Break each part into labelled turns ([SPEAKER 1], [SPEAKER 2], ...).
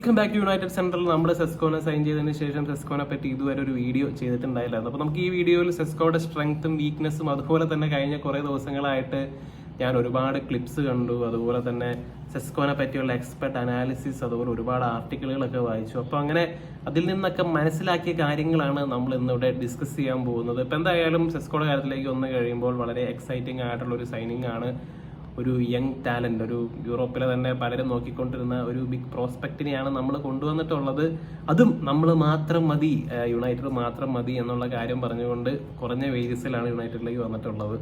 [SPEAKER 1] Welcome back to United central. നമ്മൾ സെസ്കോനെ sign ചെയ്തതിന് ശേഷം സെസ്കോനെ പറ്റി ഇതുവരെ ഒരു വീഡിയോ ചെയ്തിട്ടുണ്ടായില്ലായിരുന്നു. അപ്പോൾ നമുക്ക് ഈ വീഡിയോയിൽ സെസ്കോയുടെ സ്ട്രെങ്ത്തും വീക്ക്നെസ്സും അതുപോലെ തന്നെ കഴിഞ്ഞ കുറേ ദിവസങ്ങളായിട്ട് ഞാൻ ഒരുപാട് ക്ലിപ്സ് കണ്ടു. അതുപോലെ തന്നെ സെസ്കോനെ പറ്റിയുള്ള എക്സ്പെർട്ട് അനാലിസിസ്, അതുപോലെ ഒരുപാട് ആർട്ടിക്കിളുകളൊക്കെ വായിച്ചു. അപ്പോൾ അങ്ങനെ അതിൽ നിന്നൊക്കെ മനസ്സിലാക്കിയ കാര്യങ്ങളാണ് നമ്മൾ ഇന്നിവിടെ ഡിസ്കസ് ചെയ്യാൻ പോകുന്നത്. ഇപ്പോൾ എന്തായാലും സെസ്കോയുടെ കാര്യത്തിലേക്ക് വന്നു കഴിയുമ്പോൾ വളരെ എക്സൈറ്റിംഗ് ആയിട്ടുള്ള ഒരു സൈനിങ് ആണ്. ഒരു യങ് ടാലന്റ്, ഒരു യൂറോപ്പിലെ തന്നെ പലരും നോക്കിക്കൊണ്ടിരുന്ന ഒരു ബിഗ് പ്രോസ്പെക്റ്റിനെയാണ് നമ്മൾ കൊണ്ടുവന്നിട്ടുള്ളത്. അതും നമ്മൾ മാത്രം മതി, യുണൈറ്റഡ് മാത്രം മതി എന്നുള്ള കാര്യം പറഞ്ഞുകൊണ്ട് കുറഞ്ഞ വേജസിലാണ് യുണൈറ്റഡിലേക്ക് വന്നിട്ടുള്ളത്.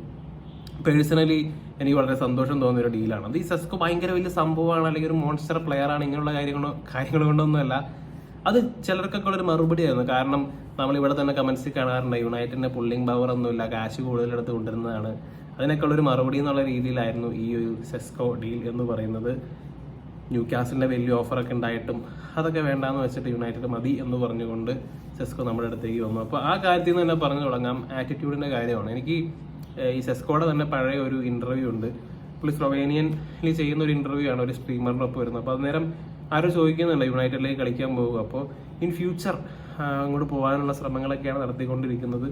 [SPEAKER 1] പേഴ്സണലി എനിക്ക് വളരെ സന്തോഷം തോന്നിയ ഒരു ഡീലാണ്. അത് ഈ സെസ്കോ ഭയങ്കര വലിയ സംഭവമാണ്, അല്ലെങ്കിൽ ഒരു മോൺസ്റ്റർ പ്ലെയർ ആണ്, ഇങ്ങനെയുള്ള കാര്യങ്ങൾ കൊണ്ടൊന്നുമല്ല. അത് ചിലർക്കൊക്കെ ഉള്ളൊരു മറുപടിയായിരുന്നു. കാരണം നമ്മൾ ഇവിടെ തന്നെ കമന്റ്സിൽ കാണാറുണ്ട് യുണൈറ്റഡിന്റെ പുള്ളിംഗ് പവർ ഒന്നുമില്ല, കാശ് കൂടുതലെടുത്ത് കൊണ്ടുവരുന്നതാണ്. അതിനൊക്കെ ഉള്ളൊരു മറുപടി എന്നുള്ള രീതിയിലായിരുന്നു ഈ ഒരു സെസ്കോ ഡീൽ എന്ന് പറയുന്നത്. ന്യൂ കാസിലിന്റെ വലിയ ഓഫറൊക്കെ ഉണ്ടായിട്ടും അതൊക്കെ വേണ്ടാന്ന് വെച്ചിട്ട് യുണൈറ്റഡ് മതി എന്ന് പറഞ്ഞുകൊണ്ട് സെസ്കോ നമ്മുടെ അടുത്തേക്ക് വന്നു. അപ്പോൾ ആ കാര്യത്തിൽ നിന്ന് തന്നെ പറഞ്ഞു തുടങ്ങാം. ആറ്റിറ്റ്യൂഡിന്റെ കാര്യമാണ്. എനിക്ക് ഈ സെസ്കോയുടെ തന്നെ പഴയ ഒരു ഇന്റർവ്യൂ ഉണ്ട്. പുള്ളി സ്ലൊവേനിയനിൽ ചെയ്യുന്ന ഒരു ഇന്റർവ്യൂ ആണ്, ഒരു സ്ട്രീമറിന്റെ ഒപ്പം വരുന്നത്. അപ്പോൾ അന്നേരം ആരും ചോദിക്കുന്നുണ്ട് യുണൈറ്റഡിലേക്ക് കളിക്കാൻ പോകുക. അപ്പോൾ ഇൻ ഫ്യൂച്ചർ അങ്ങോട്ട് പോകാനുള്ള ശ്രമങ്ങളൊക്കെയാണ് നടത്തിക്കൊണ്ടിരിക്കുന്നത്.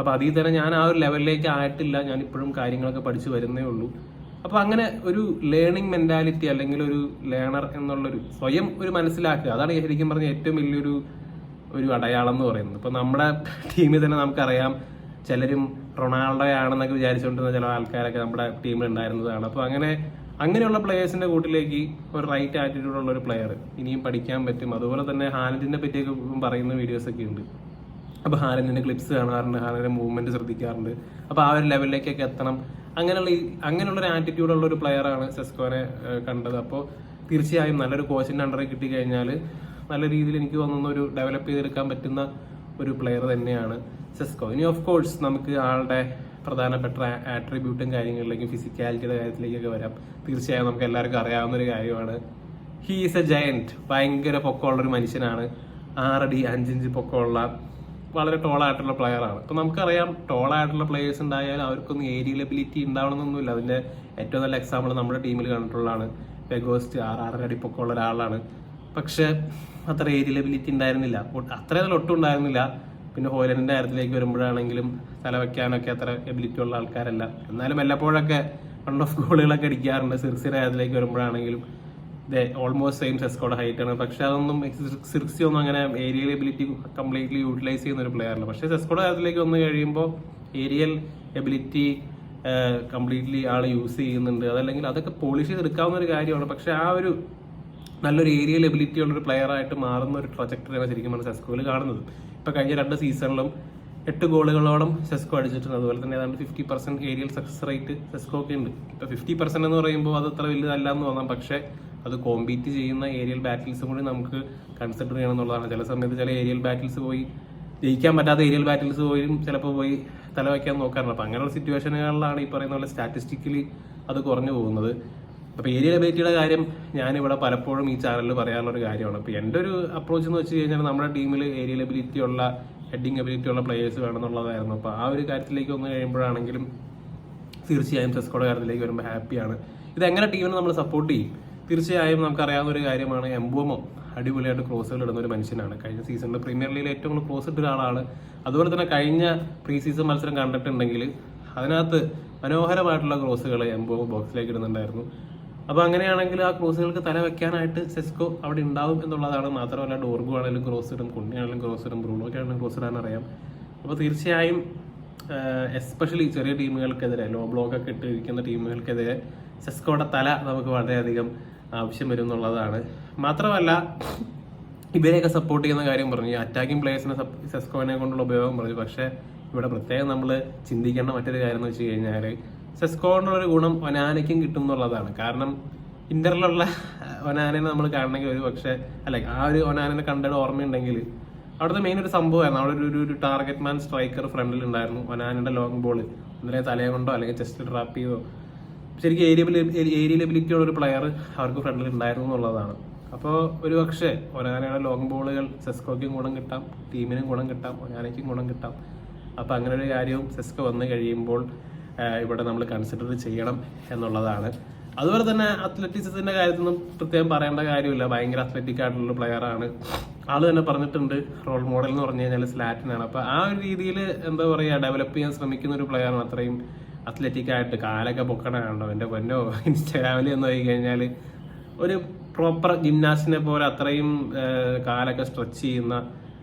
[SPEAKER 1] അപ്പോൾ അതിൽ തന്നെ ഞാൻ ആ ഒരു ലെവലിലേക്ക് ആയിട്ടില്ല, ഞാൻ ഇപ്പോഴും കാര്യങ്ങളൊക്കെ പഠിച്ചു വരുന്നേ ഉള്ളൂ. അപ്പോൾ അങ്ങനെ ഒരു ലേണിംഗ് മെന്റാലിറ്റി, അല്ലെങ്കിൽ ഒരു ലേണർ എന്നുള്ളൊരു സ്വയം ഒരു മനസ്സിലാക്കുക, അതാണ് ശരിക്കും പറഞ്ഞ ഏറ്റവും വലിയൊരു അടയാളം എന്ന് പറയുന്നത്. ഇപ്പോൾ നമ്മുടെ ടീമിൽ തന്നെ നമുക്കറിയാം, ചിലരും റൊണാൾഡോയാണെന്നൊക്കെ വിചാരിച്ചുകൊണ്ടിരുന്ന ചില ആൾക്കാരൊക്കെ നമ്മുടെ ടീമിൽ ഉണ്ടായിരുന്നതാണ്. അപ്പോൾ അങ്ങനെയുള്ള പ്ലേയേഴ്സിന്റെ കൂട്ടിലേക്ക് ഒരു റൈറ്റ് ആറ്റിറ്റ്യൂഡുള്ള ഒരു പ്ലെയർ ഇനിയും പഠിക്കാൻ പറ്റും. അതുപോലെ തന്നെ ഹാലൻഡിനെ പറ്റിയൊക്കെ പറയുന്ന വീഡിയോസൊക്കെ ഉണ്ട്. അപ്പോൾ ഹാലൻഡിന്റെ ക്ലിപ്സ് കാണാറുണ്ട്, ഹാലൻഡിന്റെ മൂവ്മെന്റ് ശ്രദ്ധിക്കാറുണ്ട്. അപ്പോൾ ആ ഒരു ലെവലിലേക്കൊക്കെ എത്തണം. അങ്ങനെയുള്ള ഒരു ആറ്റിറ്റ്യൂഡുള്ള ഒരു പ്ലെയറാണ് സെസ്കോനെ കണ്ടത്. അപ്പോൾ തീർച്ചയായും നല്ലൊരു കോച്ചിന്റെ അണ്ടറിൽ കിട്ടിക്കഴിഞ്ഞാൽ നല്ല രീതിയിൽ എനിക്ക് തോന്നുന്ന ഒരു ഡെവലപ്പ് ചെയ്തെടുക്കാൻ പറ്റുന്ന ഒരു പ്ലെയർ തന്നെയാണ് സെസ്കോ. ഇനി ഓഫ് കോഴ്സ് നമുക്ക് ആളുടെ പ്രധാനപ്പെട്ട ആട്രിബ്യൂട്ടും കാര്യങ്ങളിലേക്കും ഫിസിക്കാലിറ്റിയുടെ കാര്യത്തിലേക്കൊക്കെ വരാം. തീർച്ചയായും നമുക്ക് എല്ലാവർക്കും അറിയാവുന്ന ഒരു കാര്യമാണ്, ഹീ ഈസ് എ ജയന്റ്. ഭയങ്കര പൊക്കമുള്ള ഒരു മനുഷ്യനാണ്. 6 അടി 5 ഇഞ്ച് പൊക്കമുള്ള വളരെ ടോളായിട്ടുള്ള പ്ലെയറാണ്. അപ്പോൾ നമുക്കറിയാം, ടോളായിട്ടുള്ള പ്ലെയേഴ്സ് ഉണ്ടായാൽ അവർക്കൊന്നും ഏരിയൽ എബിലിറ്റി ഉണ്ടാവണമെന്നൊന്നുമില്ല. അതിന്റെ ഏറ്റവും നല്ല എക്സാമ്പിൾ നമ്മുടെ ടീമിൽ കണ്ടിട്ടുള്ളതാണ്. വെഗോസ്റ്റ് 6 അടി പൊക്കമുള്ള ഒരാളാണ്. പക്ഷെ അത്ര ഏരിയൽ എബിലിറ്റി ഉണ്ടായിരുന്നില്ല, അത്രയും ഒട്ടും ഉണ്ടായിരുന്നില്ല. പിന്നെ ഹോലൻഡിന്റെ കാര്യത്തിലേക്ക് വരുമ്പോഴാണെങ്കിലും തലവെക്കാനൊക്കെ അത്ര എബിലിറ്റി ഉള്ള ആൾക്കാരല്ല. എന്നാലും വല്ലപ്പോഴൊക്കെ വൺ ഓഫ് ഗോളുകളൊക്കെ അടിക്കാറുണ്ട്. സിർസിയുടെ കാര്യത്തിലേക്ക് വരുമ്പോഴാണെങ്കിലും ഓൾമോസ്റ്റ് സെയിം സെസ്കോയുടെ ഹൈറ്റ് ആണ്. പക്ഷെ അതൊന്നും സിർസി ഒന്നും അങ്ങനെ ഏരിയൽ എബിലിറ്റി കംപ്ലീറ്റ്ലി യൂട്ടിലൈസ് ചെയ്യുന്ന ഒരു പ്ലെയർ അല്ല. പക്ഷെ സെസ്കോയുടെ കാര്യത്തിലേക്ക് വന്നു കഴിയുമ്പോൾ ഏരിയൽ എബിലിറ്റി കംപ്ലീറ്റ്ലി ആൾ യൂസ് ചെയ്യുന്നുണ്ട്. അതല്ലെങ്കിൽ അതൊക്കെ പോളിഷ് ചെയ്തെടുക്കാവുന്ന ഒരു കാര്യമാണ്. പക്ഷെ ആ ഒരു നല്ലൊരു ഏരിയൽ എബിലിറ്റി ഉള്ളൊരു പ്ലെയർ ആയിട്ട് മാറുന്ന ഒരു പ്രൊജക്ടറാണ് ശരിക്കും നമ്മൾ സെസ്കോയിൽ കാണുന്നത്. ഇപ്പൊ കഴിഞ്ഞ 2 സീസണിലും 8 ഗോളുകളോളം സെസ്കോ അടിച്ചിട്ടുണ്ട്. അതുപോലെ തന്നെ ഏതാണ്ട് 50% ഏരിയൽ സക്സസ് റേറ്റ് സെസ്കോക്ക് ഉണ്ട്. ഇപ്പൊ 50% എന്ന് പറയുമ്പോൾ അത് അത്ര വലുതല്ല എന്ന് തോന്നാം. പക്ഷെ അത് കോമ്പീറ്റ് ചെയ്യുന്ന ഏരിയൽ ബാറ്റിൽസും കൂടി നമുക്ക് കൺസിഡർ ചെയ്യണം എന്നുള്ളതാണ്. ചില സമയത്ത് ചില ഏരിയൽ ബാറ്റിൽസ് പോയി ജയിക്കാൻ പറ്റാത്ത ഏരിയൽ ബാറ്റിൽസ് പോയും ചിലപ്പോൾ പോയി തലവയ്ക്കാൻ നോക്കാറുണ്ട്. അപ്പൊ അങ്ങനെയുള്ള സിറ്റുവേഷനുകളിലാണ് ഈ പറയുന്ന പോലെ സ്റ്റാറ്റിസ്റ്റിക്കലി അത് കുറഞ്ഞു പോകുന്നത്. അപ്പോൾ ഏരിയൽ എബിലിറ്റിയുടെ കാര്യം ഞാനിവിടെ പലപ്പോഴും ഈ ചാനലിൽ പറയാനുള്ള ഒരു കാര്യമാണ്. അപ്പോൾ എൻ്റെ ഒരു അപ്രോച്ച് എന്ന് വെച്ച് കഴിഞ്ഞാൽ നമ്മുടെ ടീമിൽ ഏരിയൽ എബിലിറ്റി ഉള്ള, ഹെഡിങ് എബിലിറ്റി ഉള്ള പ്ലേയേഴ്സ് വേണമെന്നുള്ളതായിരുന്നു. അപ്പോൾ ആ ഒരു കാര്യത്തിലേക്ക് വന്നു കഴിയുമ്പോഴാണെങ്കിലും തീർച്ചയായും സെസ്കോയുടെ കാര്യത്തിലേക്ക് വരുമ്പോൾ ഹാപ്പിയാണ്. ഇതെങ്ങനെ ടീമിനെ നമ്മൾ സപ്പോർട്ട് ചെയ്യും? തീർച്ചയായും നമുക്കറിയാവുന്ന ഒരു കാര്യമാണ്, എംബോമോ അടിപൊളിയായിട്ട് ക്രോസുകൾ ഇടുന്ന ഒരു മനുഷ്യനാണ്. കഴിഞ്ഞ സീസണിൽ പ്രീമിയർ ലീഗിൽ ഏറ്റവും കൂടുതൽ ക്രോസ് ഇട്ട ഒരാളാണ്. അതുപോലെ തന്നെ കഴിഞ്ഞ പ്രീ സീസൺ മത്സരം കണ്ടിട്ടുണ്ടെങ്കിൽ അതിനകത്ത് മനോഹരമായിട്ടുള്ള ക്രോസുകൾ എംബോമോ ബോക്സിലേക്ക് ഇടുന്നുണ്ടായിരുന്നു. അപ്പോൾ അങ്ങനെയാണെങ്കിൽ ആ ക്രോസുകൾക്ക് തല വെക്കാനായിട്ട് സെസ്കോ അവിടെ ഉണ്ടാവും എന്നുള്ളതാണ്. മാത്രമല്ല ഡോർഗു ആണെങ്കിലും ക്രോസ് ഇടും, കുണ്ണിയാണെങ്കിലും ക്രോസ് ഇടും, ബ്രൂണോക്കെ ആണെങ്കിലും ക്രോസ് ഇടാൻ അറിയാം. അപ്പോൾ തീർച്ചയായും എസ്പെഷ്യലി ചെറിയ ടീമുകൾക്കെതിരെ, ലോ ബ്ലോക്കൊക്കെ ഇട്ടിരിക്കുന്ന ടീമുകൾക്കെതിരെ സെസ്കോയുടെ തല നമുക്ക് വളരെയധികം ആവശ്യം വരും എന്നുള്ളതാണ്. മാത്രമല്ല ഇവരെയൊക്കെ സപ്പോർട്ട് ചെയ്യുന്ന കാര്യം പറഞ്ഞു, ഈ അറ്റാക്കിംഗ് പ്ലേയേഴ്സിനെ സെസ്കോനെ കൊണ്ടുള്ള ഉപയോഗം പറഞ്ഞു. പക്ഷേ ഇവിടെ പ്രത്യേകം നമ്മൾ ചിന്തിക്കേണ്ട മറ്റൊരു കാര്യം എന്ന് വെച്ച് കഴിഞ്ഞാൽ, സെസ്കോണ്ടുള്ളൊരു ഗുണം ഒനാനയ്ക്കും കിട്ടും എന്നുള്ളതാണ്. കാരണം ഇന്ററിലുള്ള ഒനാനെ നമ്മൾ കാണണമെങ്കിൽ ഒരു പക്ഷേ ആ ഒരു ഒനാനെ കണ്ടത് ഓർമ്മയുണ്ടെങ്കിൽ അവിടുത്തെ മെയിൻ ഒരു സംഭവമായിരുന്നു, അവിടെ ഒരു ടാർഗറ്റ് മാൻ സ്ട്രൈക്കർ ഫ്രണ്ടിൽ ഉണ്ടായിരുന്നു. ഒനാനയുടെ ലോങ് ബോൾ ഒന്നിനെ തലയെ കൊണ്ടോ അല്ലെങ്കിൽ ചെസ്റ്റ് ട്രാപ്പ് ചെയ്തോ ശരിക്കും ഏരിയൽ എബിലിറ്റി ഉള്ള ഒരു പ്ലെയർ അവർക്ക് ഫ്രണ്ടിൽ ഉണ്ടായിരുന്നു എന്നുള്ളതാണ്. അപ്പോൾ ഒരു പക്ഷേ ഒനാനയുടെ ലോങ് ബോളുകൾ സെസ്കോയ്ക്കും ഗുണം കിട്ടാം, ടീമിനും ഗുണം കിട്ടാം, ഒനാനയ്ക്കും ഗുണം കിട്ടാം. അപ്പോൾ അങ്ങനെ ഒരു കാര്യവും സെസ്കോ വന്നു കഴിയുമ്പോൾ ഇവിടെ നമ്മൾ കൺസിഡർ ചെയ്യണം എന്നുള്ളതാണ്. അതുപോലെ തന്നെ അത്ലറ്റിക്സത്തിന്റെ കാര്യത്തിലൊന്നും പ്രത്യേകം പറയേണ്ട കാര്യമില്ല. ഭയങ്കര അത്ലറ്റിക് ആയിട്ടുള്ള പ്ലെയർ ആണ്. ആള് തന്നെ പറഞ്ഞിട്ടുണ്ട് റോൾ മോഡൽ എന്ന് പറഞ്ഞു കഴിഞ്ഞാൽ സ്ലാറ്റിനാണ്. അപ്പൊ ആ ഒരു രീതിയിൽ എന്താ പറയാ ഡെവലപ്പ് ചെയ്യാൻ ശ്രമിക്കുന്ന ഒരു പ്ലെയർ ആണ്. അത്രയും അത്ലറ്റിക് ആയിട്ട് കാലൊക്കെ പൊക്കണോ എന്റെ പൊന്നോ. ഇൻസ്റ്റാഗ്രാമിൽ എന്ന് പോയി കഴിഞ്ഞാൽ ഒരു പ്രോപ്പർ ജിംനാസ്റ്റിനെ പോലെ അത്രയും കാലൊക്കെ സ്ട്രെച്ച് ചെയ്യുന്ന,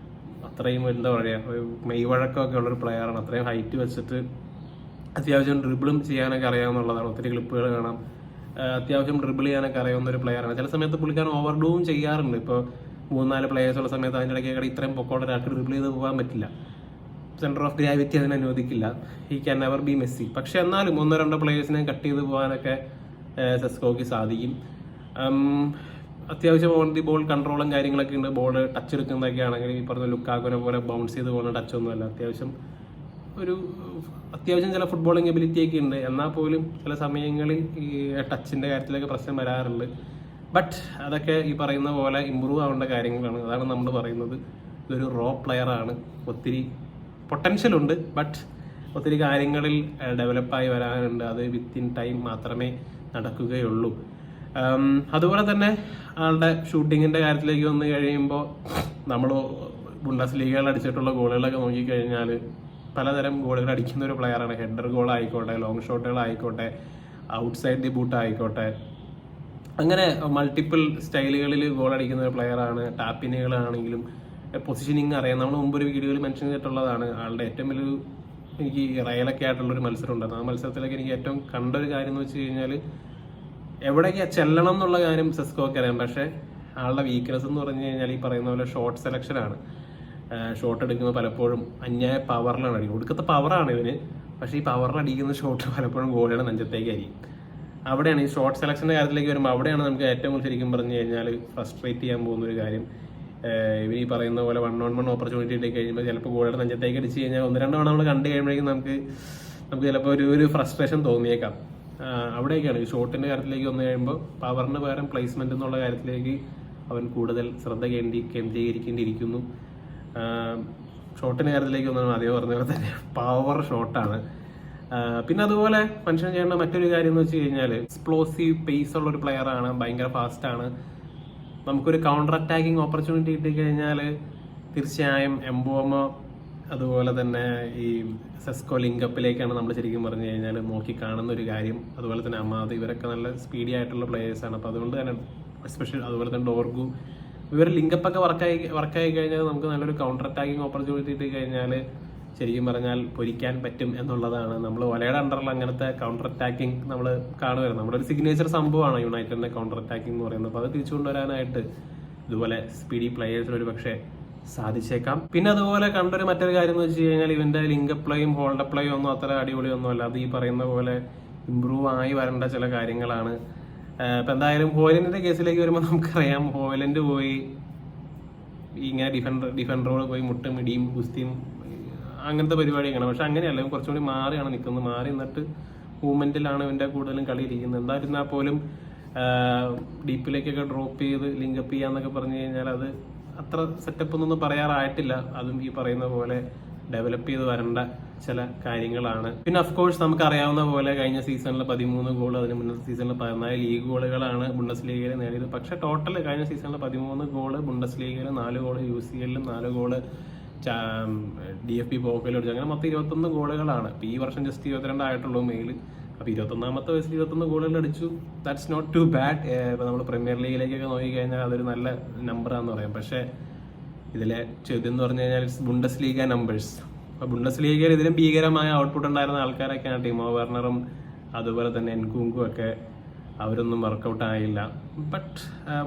[SPEAKER 1] അത്രയും എന്താ പറയാ ഒരു മെയ്വഴക്കമൊക്കെ ഉള്ളൊരു പ്ലെയറാണ്. അത്രയും ഹൈറ്റ് വെച്ചിട്ട് അത്യാവശ്യം ഡ്രിബിളും ചെയ്യാനൊക്കെ അറിയാവുന്നതാണ്. ഒത്തിരി ക്ലിപ്പുകൾ കാണാം. അത്യാവശ്യം ഡ്രിബിൾ ചെയ്യാനൊക്കെ അറിയാവുന്ന ഒരു പ്ലെയറാണ്. ചില സമയത്ത് പുള്ളിക്കാരൻ ഓവർഡൂവും ചെയ്യാറുണ്ട്. ഇപ്പോൾ 3-4 പ്ലേയേഴ്സ് ഉള്ള സമയത്ത് അതിൻ്റെ ഇടയ്ക്ക് ഇത്രയും പൊക്കോടെ ഒരാൾക്ക് ഡ്രിബിൾ ചെയ്ത് പോകാൻ പറ്റില്ല. സെന്റർ ഓഫ് ഗ്രാവിറ്റി അതിനെ അനുവദിക്കില്ല. He can never be Messi. പക്ഷെ എന്നാലും 1-2 പ്ലേയേഴ്സിനെ കട്ട് ചെയ്ത് പോകാനൊക്കെ സെസ്കോയ്ക്ക് സാധിക്കും. അത്യാവശ്യം ഓൺ ദി ബോൾ കൺട്രോളും കാര്യങ്ങളൊക്കെ ഉണ്ട്. ബോൾ ടച്ച് എടുക്കുന്നതൊക്കെ ആണെങ്കിൽ ഈ പറഞ്ഞ ലുക്കാക്കോനെ പോലെ ബൗൺസ് ചെയ്ത് പോകുന്ന ടച്ചൊന്നുമല്ല. അത്യാവശ്യം ചില ഫുട്ബോളിങ് എബിലിറ്റി ഒക്കെ ഉണ്ട്. എന്നാൽ പോലും ചില സമയങ്ങളിൽ ഈ ടച്ചിന്റെ കാര്യത്തിലൊക്കെ പ്രശ്നം വരാറുണ്ട്. ബട്ട് അതൊക്കെ ഈ പറയുന്ന പോലെ ഇമ്പ്രൂവ് ആവേണ്ട കാര്യങ്ങളാണ്. അതാണ് നമ്മൾ പറയുന്നത്. ഇതൊരു റോ പ്ലെയർ ആണ്. ഒത്തിരി പൊട്ടൻഷ്യൽ ഉണ്ട്. ബട്ട് ഒത്തിരി കാര്യങ്ങളിൽ ഡെവലപ്പായി വരാനുണ്ട്. അത് വിത്തിൻ ടൈം മാത്രമേ നടക്കുകയുള്ളൂ. അതുപോലെ തന്നെ ആളുടെ ഷൂട്ടിങ്ങിന്റെ കാര്യത്തിലേക്ക് വന്നു കഴിയുമ്പോൾ നമ്മൾ ബുണ്ടസ് ലീഗകൾ അടിച്ചിട്ടുള്ള ഗോളുകളൊക്കെ നോക്കിക്കഴിഞ്ഞാൽ പലതരം ഗോളുകൾ അടിക്കുന്ന ഒരു പ്ലെയറാണ്. ഹെഡർ ഗോൾ ആയിക്കോട്ടെ, ലോങ് ഷോട്ടുകൾ ആയിക്കോട്ടെ, ഔട്ട്സൈഡ് ദി ബൂട്ട് ആയിക്കോട്ടെ, അങ്ങനെ മൾട്ടിപ്പിൾ സ്റ്റൈലുകളിൽ ഗോൾ അടിക്കുന്ന ഒരു പ്ലെയറാണ്. ടാപ്പിനുകളാണെങ്കിലും പൊസിഷനിങ് അറിയാം. നമ്മൾ മുമ്പൊരു വീഡിയോയിൽ മെൻഷൻ ചെയ്തിട്ടുള്ളതാണ്. ആളുടെ ഏറ്റവും വലിയ എനിക്ക് റയലൊക്കെ ആയിട്ടുള്ളൊരു മത്സരം ഉണ്ടായിരുന്നു. ആ മത്സരത്തിലൊക്കെ എനിക്ക് ഏറ്റവും കണ്ടൊരു കാര്യം എന്ന് വെച്ച് കഴിഞ്ഞാൽ എവിടേക്കാ ചെല്ലണം എന്നുള്ള കാര്യം സെസ്കോക്ക് അറിയാം. പക്ഷേ ആളുടെ വീക്ക്നെസ് എന്ന് പറഞ്ഞു കഴിഞ്ഞാൽ ഈ പറയുന്ന പോലെ ഷോട്ട് സെലക്ഷനാണ്. ഷോട്ട് എടുക്കുമ്പോൾ പലപ്പോഴും അന്യായ പവറിലാണ് അടിക്കുന്നത്. ഒടുക്കത്തെ പവറാണ് ഇവന്. പക്ഷേ ഈ പവറിൽ അടിക്കുന്ന ഷോട്ട് പലപ്പോഴും ഗോളിയുടെ നെഞ്ചത്തേക്കായിരിക്കും. അവിടെയാണ് ഈ ഷോട്ട് സെലക്ഷൻ്റെ കാര്യത്തിലേക്ക് വരുമ്പോൾ അവിടെയാണ് നമുക്ക് ഏറ്റവും കൂടുതൽ ശരിക്കും പറഞ്ഞു കഴിഞ്ഞാൽ ഫ്രസ്ട്രേറ്റ് ചെയ്യാൻ പോകുന്ന ഒരു കാര്യം. ഇവർ ഈ പറയുന്ന പോലെ 1-on-1 ഓപ്പർച്യൂണിറ്റി ഇട്ട് കഴിയുമ്പോൾ ചിലപ്പോൾ ഗോളിയുടെ നെഞ്ചത്തേക്ക് അടിച്ച് കഴിഞ്ഞാൽ 1-2 തവണ നമ്മൾ കണ്ടു കഴിയുമ്പോഴേക്കും നമുക്ക് ചിലപ്പോൾ ഒരു ഫ്രസ്ട്രേഷൻ തോന്നിയേക്കാം. അവിടെയൊക്കെയാണ് ഈ ഷോട്ടിൻ്റെ കാര്യത്തിലേക്ക് വന്നു കഴിയുമ്പോൾ പവറിന് പകരം പ്ലേസ്മെന്റ് എന്നുള്ള കാര്യത്തിലേക്ക് അവൻ കൂടുതൽ ശ്രദ്ധ കേന്ദ്രീകരിക്കേണ്ടിയിരിക്കുന്നു. ഷോട്ടിൻ്റെ കാര്യത്തിലേക്ക് വന്നാൽ അതേ പറഞ്ഞ പോലെ തന്നെ പവർ ഷോട്ടാണ്. പിന്നെ അതുപോലെ മെൻഷൻ ചെയ്യേണ്ട മറ്റൊരു കാര്യം എന്ന് വെച്ച് കഴിഞ്ഞാൽ എക്സ്പ്ലോസീവ് പേസ് ഉള്ള ഒരു പ്ലെയർ ആണ്. ഭയങ്കര ഫാസ്റ്റാണ്. നമുക്കൊരു കൗണ്ടർ അറ്റാക്കിംഗ് ഓപ്പർച്യൂണിറ്റി കിട്ടിക്കഴിഞ്ഞാൽ തീർച്ചയായും എംബോമോ അതുപോലെ തന്നെ ഈ സെസ്കോ ലിങ്കപ്പിലേക്കാണ് നമ്മൾ ശരിക്കും പറഞ്ഞു കഴിഞ്ഞാൽ നോക്കി കാണുന്ന ഒരു കാര്യം. അതുപോലെ തന്നെ അമാദ്, ഇവരൊക്കെ നല്ല സ്പീഡി ആയിട്ടുള്ള പ്ലേയേഴ്സാണ്. അപ്പോൾ അതുകൊണ്ട് തന്നെ എസ്പെഷ്യലി അതുപോലെ തന്നെ ഡോർഗു, ഇവർ ലിങ്കപ്പൊക്കെ വർക്കായി കഴിഞ്ഞാൽ നമുക്ക് നല്ലൊരു കൗണ്ടർ അറ്റാക്കിംഗ് ഓപ്പർച്യൂണിറ്റി കിട്ടി കഴിഞ്ഞാൽ ശരിക്കും പറഞ്ഞാൽ പൊരിക്കാൻ പറ്റും എന്നുള്ളതാണ്. നമ്മൾ വലയുടെ അണ്ടറിൽ അങ്ങനത്തെ കൗണ്ടർ അറ്റാക്കിംഗ് നമ്മൾ കാണുമായിരുന്നു. നമ്മുടെ ഒരു സിഗ്നേച്ചർ സംഭവമാണ് യുണൈറ്റഡിന്റെ കൗണ്ടർ അറ്റാക്കിംഗ് എന്ന് പറയുന്നത്. അപ്പോൾ അത് തിരിച്ചു കൊണ്ടുവരാനായിട്ട് ഇതുപോലെ സ്പീഡി പ്ലേയേഴ്സിന് ഒരു പക്ഷേ സാധിച്ചേക്കാം. പിന്നെ അതുപോലെ കണ്ടൊരു മറ്റൊരു കാര്യം എന്ന് വെച്ച് കഴിഞ്ഞാൽ ഇവന്റെ ലിങ്ക് പ്ലേയും ഹോൾഡ് പ്ലേയും ഒന്നും അത്ര അടിപൊളിയൊന്നും അല്ല. അത് ഈ പറയുന്ന പോലെ ഇമ്പ്രൂവ് ആയി വരേണ്ട ചില കാര്യങ്ങളാണ്. ഇപ്പം എന്തായാലും ഹോയിലൻഡിന്റെ കേസിലേക്ക് വരുമ്പോൾ നമുക്കറിയാം, ഹോയിലൻഡ് പോയി ഇങ്ങനെ ഡിഫൻഡറോട് പോയി മുട്ടും ഇടിയും ഗുസ്തിയും അങ്ങനത്തെ പരിപാടിയൊക്കെയാണ്. പക്ഷെ അങ്ങനെയല്ല, കുറച്ചുകൂടി മാറിയാണ് നിൽക്കുന്നത്. മാറി നിന്നിട്ട് മൂവ്മെന്റിലാണ് ഇവന്റെ കൂടുതലും കളി ഇരിക്കുന്നത്. എന്തായിരുന്നാൽ പോലും ഡീപ്പിലേക്കൊക്കെ ഡ്രോപ്പ് ചെയ്ത് ലിങ്കപ്പ് ചെയ്യാന്നൊക്കെ പറഞ്ഞു കഴിഞ്ഞാൽ അത് അത്ര സെറ്റപ്പ് ഒന്നും പറയാറായിട്ടില്ല. അതും ഈ പറയുന്ന പോലെ ഡെവലപ്പ് ചെയ്ത് വരേണ്ട ചില കാര്യങ്ങളാണ്. പിന്നെ അഫ്കോഴ്സ് നമുക്ക് അറിയാവുന്ന പോലെ കഴിഞ്ഞ സീസണിൽ 13 ഗോൾ, അതിന് മുന്നത്തെ സീസണിൽ 14 ലീഗ് ഗോളുകളാണ് ബുണ്ടസ് ലീഗയിൽ നേടിയത്. പക്ഷെ ടോട്ടൽ കഴിഞ്ഞ സീസണിൽ 13 ഗോള് ബുണ്ടസ് ലീഗയിൽ, 4 ഗോള് UCL-ലും, 4 ഗോള് DFB പോക്കലും അടിച്ചു. അങ്ങനെ മൊത്തം 21 ഗോളുകളാണ്. ഇപ്പം ഈ വർഷം ജസ്റ്റ് 22 ആയിട്ടുള്ളൂ മെയിൽ. അപ്പോൾ 21ാമത്തെ വയസ്സിൽ 21 ഗോളുകൾ അടിച്ചു. That's not too bad. ഇപ്പോൾ നമ്മൾ പ്രീമിയർ ലീഗിലേക്കൊക്കെ നോക്കിക്കഴിഞ്ഞാൽ അതൊരു നല്ല നമ്പറാന്ന് പറയാം. പക്ഷേ ഇതിലെ ചോദ്യം എന്ന് പറഞ്ഞു കഴിഞ്ഞാൽ ബുണ്ടസ് ലീഗ നമ്പേഴ്സ്. അപ്പോൾ ബുണ്ടസ് ലീഗയിൽ ഇതിലും ഭീകരമായ ഔട്ട്പുട്ട് ഉണ്ടായിരുന്ന ആൾക്കാരൊക്കെയാണ് ടിമോ വെർണറും അതുപോലെ തന്നെ എൻകുങ്കും ഒക്കെ. അവരൊന്നും വർക്കൗട്ട് ആയില്ല. ബട്ട്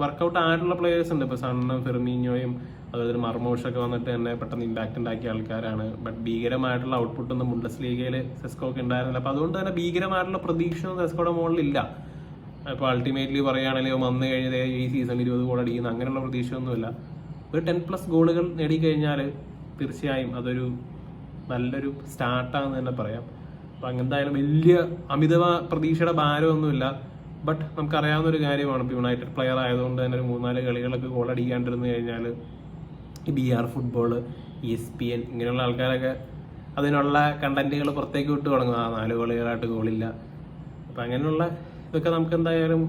[SPEAKER 1] വർക്കൗട്ട് ആയിട്ടുള്ള പ്ലേയേഴ്സ് ഉണ്ട്. ഇപ്പോൾ സണ്ണും ഫെർമീഞ്ഞോയും അതുപോലെ തന്നെ മർമോഷൊക്കെ വന്നിട്ട് തന്നെ പെട്ടെന്ന് ഇമ്പാക്ട് ഉണ്ടാക്കിയ ആൾക്കാരാണ്. ബട്ട് ഭീകരമായിട്ടുള്ള ഔട്ട്പുട്ടൊന്നും ബുണ്ടസ് ലീഗയിൽ സെസ്കോക്ക് ഉണ്ടായിരുന്നില്ല. അപ്പോൾ അതുകൊണ്ട് തന്നെ ഭീകരമായിട്ടുള്ള പ്രതീക്ഷയൊന്നും സെസ്കോയുടെ മുകളിലില്ല. ഇപ്പോൾ അൾട്ടിമേറ്റ്ലി പറയുകയാണെങ്കിൽ വന്നു കഴിഞ്ഞാൽ ഈ സീസണിൽ 20 ഗോൾ അടിക്കുന്ന അങ്ങനെയുള്ള പ്രതീക്ഷയൊന്നുമില്ല. ഒരു 10+ ഗോളുകൾ നേടിക്കഴിഞ്ഞാൽ തീർച്ചയായും അതൊരു നല്ലൊരു സ്റ്റാർട്ടാണെന്ന് തന്നെ പറയാം. അപ്പം എന്തായാലും വലിയ പ്രതീക്ഷയുടെ ഭാരമൊന്നുമില്ല. ബട്ട് നമുക്കറിയാവുന്ന ഒരു കാര്യമാണ്, ഇപ്പോൾ യുണൈറ്റഡ് പ്ലെയർ ആയതുകൊണ്ട് തന്നെ ഒരു 3-4 കളികളൊക്കെ ഗോൾ അടിക്കാണ്ടിരുന്നു കഴിഞ്ഞാൽ ഈ BR ഫുട്ബോൾ, ESPN ഇങ്ങനെയുള്ള ആൾക്കാരൊക്കെ അതിനുള്ള കണ്ടന്റുകൾ പുറത്തേക്ക് വിട്ട് തുടങ്ങും. 4 ഗോളുകളായിട്ട് ഗോളില്ല. അപ്പം അങ്ങനെയുള്ള ഇതൊക്കെ നമുക്ക് എന്തായാലും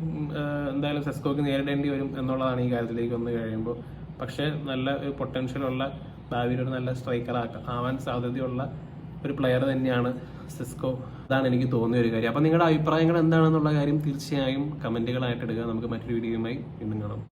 [SPEAKER 1] സെസ്കോക്ക് നേരിടേണ്ടി വരും എന്നുള്ളതാണ് ഈ കാര്യത്തിലേക്ക് വന്നു കഴിയുമ്പോൾ. പക്ഷേ നല്ല ഒരു പൊട്ടൻഷ്യലുള്ള ഭാവിയിൽ ഒരു നല്ല സ്ട്രൈക്കർ ആവാൻ സാധ്യതയുള്ള ഒരു പ്ലെയർ തന്നെയാണ് സെസ്കോ. അതാണ് എനിക്ക് തോന്നിയ ഒരു കാര്യം. അപ്പോൾ നിങ്ങളുടെ അഭിപ്രായങ്ങൾ എന്താണെന്നുള്ള കാര്യം തീർച്ചയായും കമൻറ്റുകളായിട്ട് ഇടുക. നമുക്ക് മറ്റൊരു വീഡിയോയുമായി വീണ്ടും കാണാം.